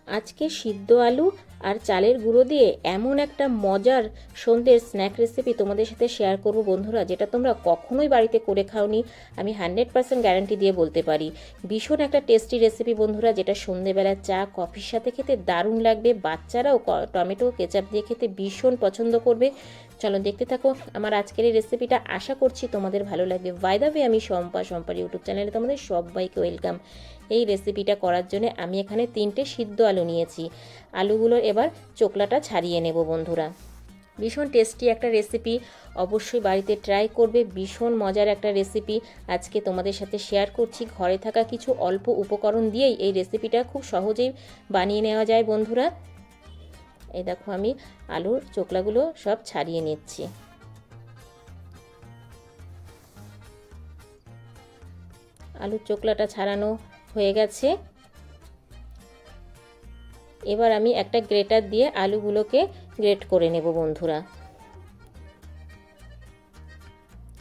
আজকে সিদ্ধ আলু আর চালের গুঁড়ো দিয়ে এমন একটা মজার সন্ধ্যের স্ন্যাক রেসিপি তোমাদের সাথে শেয়ার করব বন্ধুরা, যেটা তোমরা কখনোই বাড়িতে করে খাওনি। আমি 100% গ্যারান্টি দিয়ে বলতে পারি ভীষণ একটা টেস্টি রেসিপি বন্ধুরা, যেটা সন্ধ্যেবেলা চা কফির সাথে খেতে দারুণ লাগবে। বাচ্চারাও টমেটো কেচাপ দিয়ে খেতে ভীষণ পছন্দ করবে। চলো দেখতে থাকো আমার আজকের এই রেসিপিটা, আশা করছি তোমাদের ভালো লাগবে। বাই দ্য ওয়ে, আমি শম্পার ইউটিউব চ্যানেলে তোমাদের সবাইকে ওয়েলকাম। এই রেসিপিটা করার জন্য আমি এখানে 3টে সিদ্ধ আলু নিয়েছি। আলুগুলোর এবার চোকলাটা ছাড়িয়ে নেব বন্ধুরা। ভীষণ টেস্টি একটা রেসিপি, অবশ্যই বাড়িতে ট্রাই করবে। ভীষণ মজার একটা রেসিপি আজকে তোমাদের সাথে শেয়ার করছি। ঘরে থাকা কিছু অল্প উপকরণ দিয়েই এই রেসিপিটা খুব সহজেই বানিয়ে নেওয়া যায় বন্ধুরা। এই দেখো আমি আলুর চোকলাগুলো সব ছাড়িয়ে নিচ্ছি। আলুর চোকলাটা ছাড়ানো হয়ে গেছে। এবার আমি একটা গ্রেটার দিয়ে আলুগুলোকে গ্রেট করে নেব বন্ধুরা।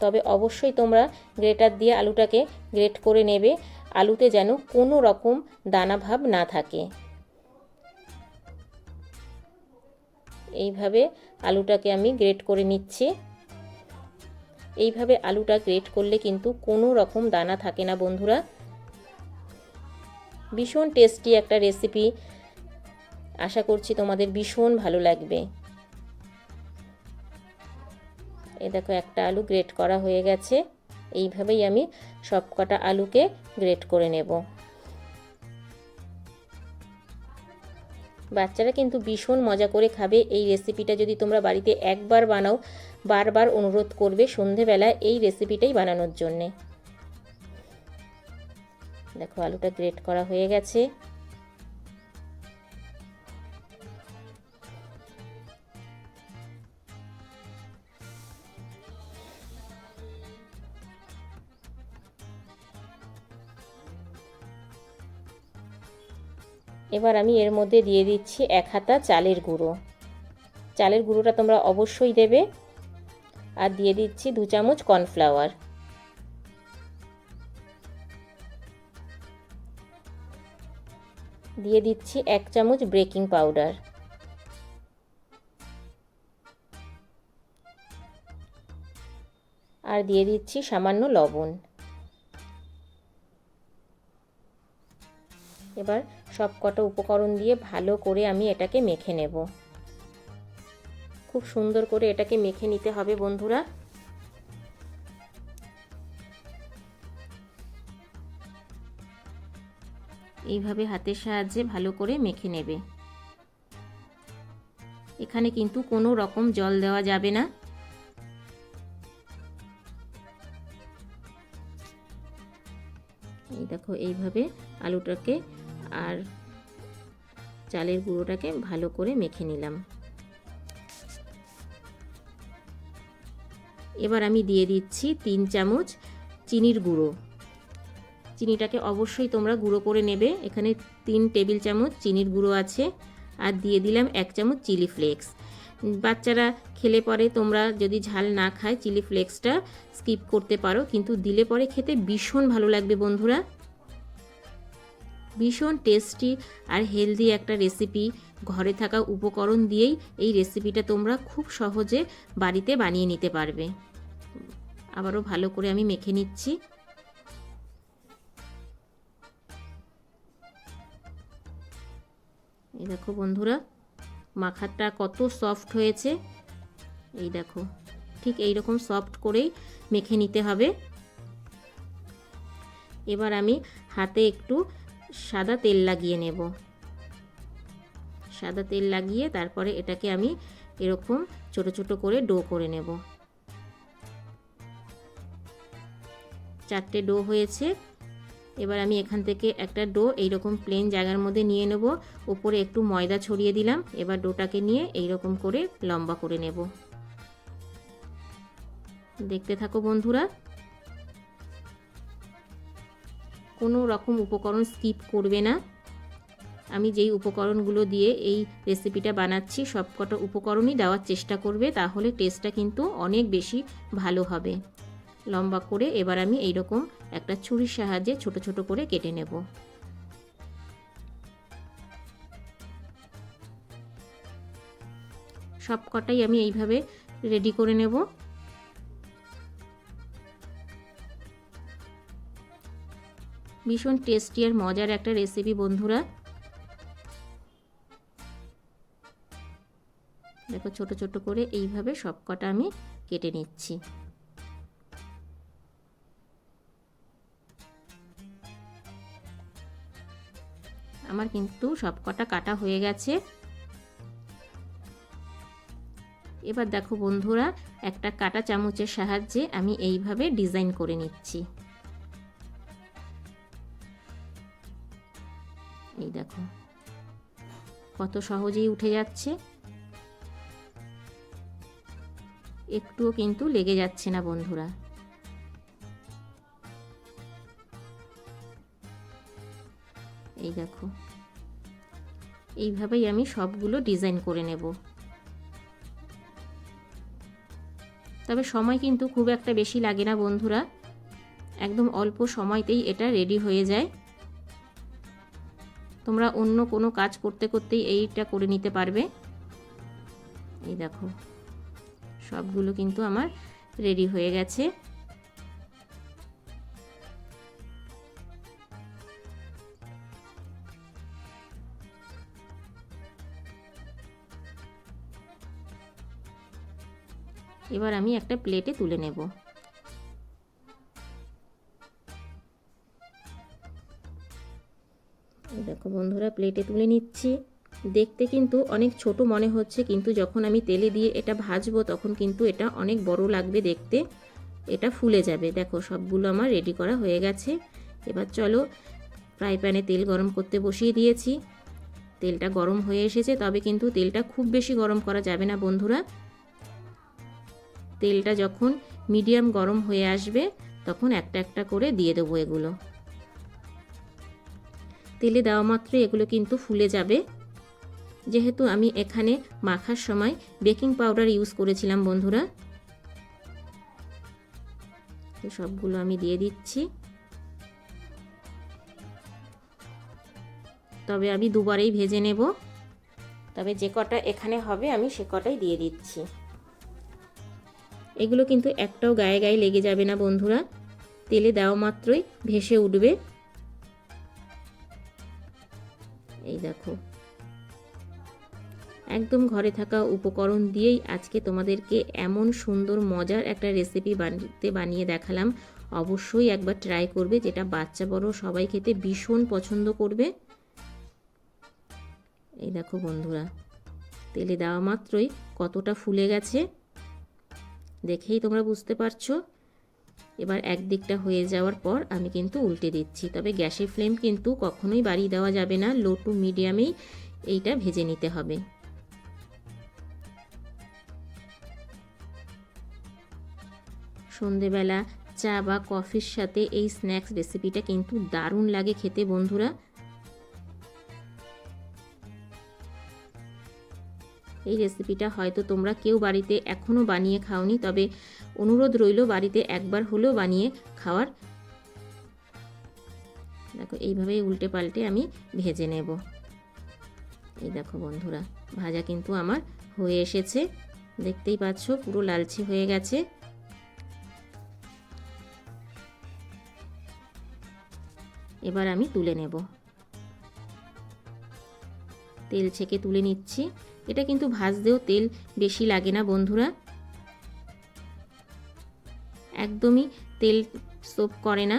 তবে অবশ্যই তোমরা গ্রেটার দিয়ে আলুটাকে গ্রেট করে নেবে, আলুতে যেন কোনো রকম দানা ভাব না থাকে। এইভাবে আলুটাকে আমি গ্রেট করে নিচ্ছি। এইভাবে আলুটা গ্রেট করলে কিন্তু কোনো রকম দানা থাকে না বন্ধুরা। ভীষণ টেস্টি একটা রেসিপি, আশা করছি তোমাদের ভীষণ ভালো লাগবে। এই দেখো একটা আলু গ্রেট করা হয়ে গেছে। এইভাবেই আমি সবকটা আলুকে গ্রেট করে নেব। বাচ্চারা কিন্তু ভীষণ মজা করে খাবে। এই রেসিপিটা যদি তোমরা বাড়িতে একবার বানাও, বারবার অনুরোধ করবে সন্ধেবেলা এই রেসিপিটাই বানানোর জন্যে। দেখো আলুটা গ্রেট করা হয়ে গেছে। এবার আমি এর মধ্যে দিয়ে দিচ্ছি 1 হাতা চালের গুঁড়ো। চালের গুঁড়োটা তোমরা অবশ্যই দেবে। আর দিয়ে দিচ্ছি 2 চামচ কর্নফ্লাওয়ার। দিয়ে দিচ্ছি 1 চামচ বেকিং পাউডার। আর দিয়ে দিচ্ছি সামান্য লবণ। এবার সবকটা উপকরণ দিয়ে ভালো করে আমি এটাকে মেখে নেব। খুব সুন্দর করে এটাকে মেখে নিতে হবে বন্ধুরা। এইভাবে হাতের সাহায্যে ভালো করে মেখে নেবে। এখানে কিন্তু কোনো রকম জল দেওয়া যাবে না। এই দেখো এইভাবে আলুটাকে আর চালের গুঁড়োটাকে ভালো করে মেখে নিলাম। এবার আমি দিয়ে দিচ্ছি 3 চামচ চিনির গুঁড়ো। চিনিটাকে অবশ্যই তোমরা গুঁড়ো করে নেবে। এখানে 3 টেবিল চামচ চিনির গুঁড়ো আছে। আর দিয়ে দিলাম 1 চামচ চিলি ফ্লেক্স। বাচ্চারা খেলে পরে তোমরা যদি ঝাল না খায় চিলি ফ্লেক্সটা স্কিপ করতে পারো, কিন্তু দিলে পরে খেতে ভীষণ ভালো লাগবে বন্ধুরা। ভীষণ টেস্টি আর হেলদি একটা রেসিপি। ঘরে থাকা উপকরণ দিয়েই এই রেসিপিটা তোমরা খুব সহজে বাড়িতে বানিয়ে নিতে পারবে। আবারও ভালো করে আমি মেখে নিচ্ছি। এই দেখো বন্ধুরা মাখাটা কত সফট হয়েছে। এই দেখো ঠিক এই রকম সফট করেই মেখে নিতে হবে। এবার আমি হাতে একটু সাদা তেল লাগিয়ে নেব। সাদা তেল লাগিয়ে তারপরে এটাকে আমি এরকম ছোট ছোট করে ডো করে নেব। 4টে ডো হয়েছে। এবার আমি এখান থেকে একটা ডো এইরকম প্লেন জায়গার মধ্যে নিয়ে নেব। উপরে একটু ময়দা ছড়িয়ে দিলাম। এবার ডোটাকে নিয়ে এইরকম করে লম্বা করে নেব। দেখতে থাকো বন্ধুরা। কোনো রকম উপকরণ স্কিপ করবে না। আমি যেই উপকরণগুলো দিয়ে এই রেসিপিটা বানাচ্ছি সবকটা উপকরণই দেওয়ার চেষ্টা করবে, তাহলে টেস্টটা কিন্তু অনেক বেশি ভালো হবে। লম্বা করে এবার আমি এইরকম একটা ছুরির সাহায্যে ছোট ছোট করে কেটে নেব। সব কটাই আমি এইভাবে রেডি করে নেব। ভীষণ টেস্টি আর মজার একটা রেসিপি বন্ধুরা। দেখো ছোট ছোট করে এইভাবে সব কটা আমি কেটে নিচ্ছি। আমার কিন্তু সব কটা কাটা হয়ে গেছে। এবার দেখো বন্ধুরা, একটা কাঁটা চামচের সাহায্যে আমি এইভাবে ডিজাইন করে নিচ্ছি। এই দেখো কত সহজেই উঠে যাচ্ছে, একটুও কিন্তু লেগে যাচ্ছে না বন্ধুরা। এই দেখো এইভাবেই আমি সবগুলো ডিজাইন করে নেব। তবে সময় কিন্তু খুব একটা বেশি লাগে না বন্ধুরা, একদম অল্প সময়তেই এটা রেডি হয়ে যায়। তোমরা অন্য কোনো কাজ করতে করতেই এইটা করে নিতে পারবে। এই দেখো সবগুলো কিন্তু আমার রেডি হয়ে গেছে। এবার আমি একটা প্লেটে তুলে নেব। দেখো বন্ধুরা প্লেটে তুলে নিচ্ছি। দেখতে কিন্তু অনেক ছোট মনে হচ্ছে, কিন্তু যখন আমি তেলে দিয়ে এটা ভাজবো তখন কিন্তু এটা অনেক বড় লাগবে দেখতে, এটা ফুলে যাবে। দেখো সবগুলো আমার রেডি করা হয়ে গেছে। এবার চলো ফ্রাই প্যানে তেল গরম করতে বসিয়ে দিয়েছি। তেলটা গরম হয়ে এসেছে, তবে কিন্তু তেলটা খুব বেশি গরম করা যাবে না বন্ধুরা। তেলটা যখন মিডিয়াম গরম হয়ে আসবে তখন একটা একটা করে দিয়ে দেবো এগুলো। তেলে দেওয়া মাত্রই এগুলো কিন্তু ফুলে যাবে। যেহেতু আমি এখানে মাখার সময় বেকিং পাউডার ইউজ করেছিলাম বন্ধুরা, তো সবগুলো আমি দিয়ে দিচ্ছি। তবে আমি দুবারেই ভেজে নেব, তবে যে কটা এখানে হবে আমি সে কটাই দিয়ে দিচ্ছি। এগুলো কিন্তু একটাও গায়ে গায়ে লেগে যাবে না বন্ধুরা, তেলে দেওয়া মাত্রই ভেসে উঠবে। এই দেখো একদম ঘরে থাকা উপকরণ দিয়েই আজকে তোমাদেরকে এমন সুন্দর মজার একটা রেসিপি বানিয়ে দেখালাম। অবশ্যই একবার ট্রাই করবে, যেটা বাচ্চা বড় সবাই খেতে ভীষণ পছন্দ করবে। এই দেখো বন্ধুরা তেলে দেওয়া মাত্রই কতটা ফুলে গেছে, দেখেই তোমরা বুঝতে পারছো। এবার একদিকটা হয়ে যাওয়ার পর আমি কিন্তু উল্টে দিচ্ছি। তবে গ্যাসের ফ্লেম কিন্তু কখনোই বাড়িয়ে দেওয়া যাবে না, লো টু মিডিয়ামেই এইটা ভেজে নিতে হবে। সন্ধেবেলা চা বা কফির সাথে এই স্ন্যাক্স রেসিপিটা কিন্তু দারুণ লাগে খেতে বন্ধুরা। এই রেসিপিটা হয়তো তোমরা কেউ বাড়িতে এখনও বানিয়ে খাওনি, তবে অনুরোধ রইল বাড়িতে একবার হলেও বানিয়ে খাওয়ার। দেখো এইভাবেই উল্টে পাল্টে আমি ভেজে নেব। এই দেখো বন্ধুরা ভাজা কিন্তু আমার হয়ে এসেছে, দেখতেই পাচ্ছ পুরো লালচে হয়ে গেছে। এবার আমি তুলে নেব, তেল ছেঁকে তুলে নিচ্ছি। এটা কিন্তু ভাজতেও তেল বেশি লাগে না বন্ধুরা, একদমই তেল সোপ করে না।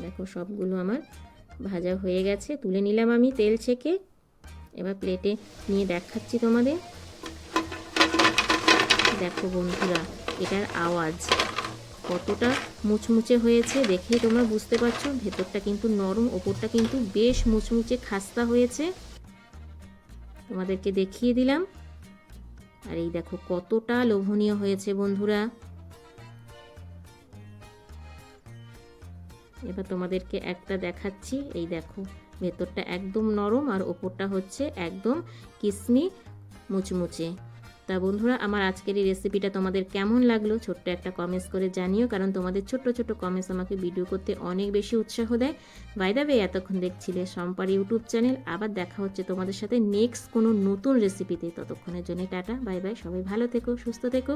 দেখো সবগুলো আমার ভাজা হয়ে গেছে, তুলে নিলাম আমি তেল ছেঁকে। এবার প্লেটে নিয়ে দেখাচ্ছি তোমাদের। দেখো বন্ধুরা এটার আওয়াজ কতটা মুচমুচে হয়েছে দেখেই তোমরা বুঝতে পারছো। ভেতরটা কিন্তু নরম, ওপরটা কিন্তু বেশ মুচমুচে খাস্তা হয়েছে, তোমাদেরকে দেখিয়ে দিলাম। আর এই দেখো কতটা লোভনীয় হয়েছে বন্ধুরা। এবার তোমাদেরকে একটা দেখাচ্ছি, এই দেখো ভেতরটা একদম নরম আর ওপরটা হচ্ছে একদম কিসমি মুচমুচে। তা বন্ধুরা, আমার আজকের এই রেসিপিটা তোমাদের কেমন লাগলো ছোট্ট একটা কমেন্টস করে জানিও, কারণ তোমাদের ছোট্ট ছোট্ট কমেন্টস আমাকে ভিডিও করতে অনেক বেশি উৎসাহ দেয়। বাই দ্য ওয়ে, এতক্ষণ দেখছিলে শম্পার ইউটিউব চ্যানেল। আবার দেখা হচ্ছে তোমাদের সাথে নেক্সট কোনো নতুন রেসিপিতে। ততক্ষণের জন্য টাটা, বাই বাই, সবাই ভালো থেকো, সুস্থ থেকো।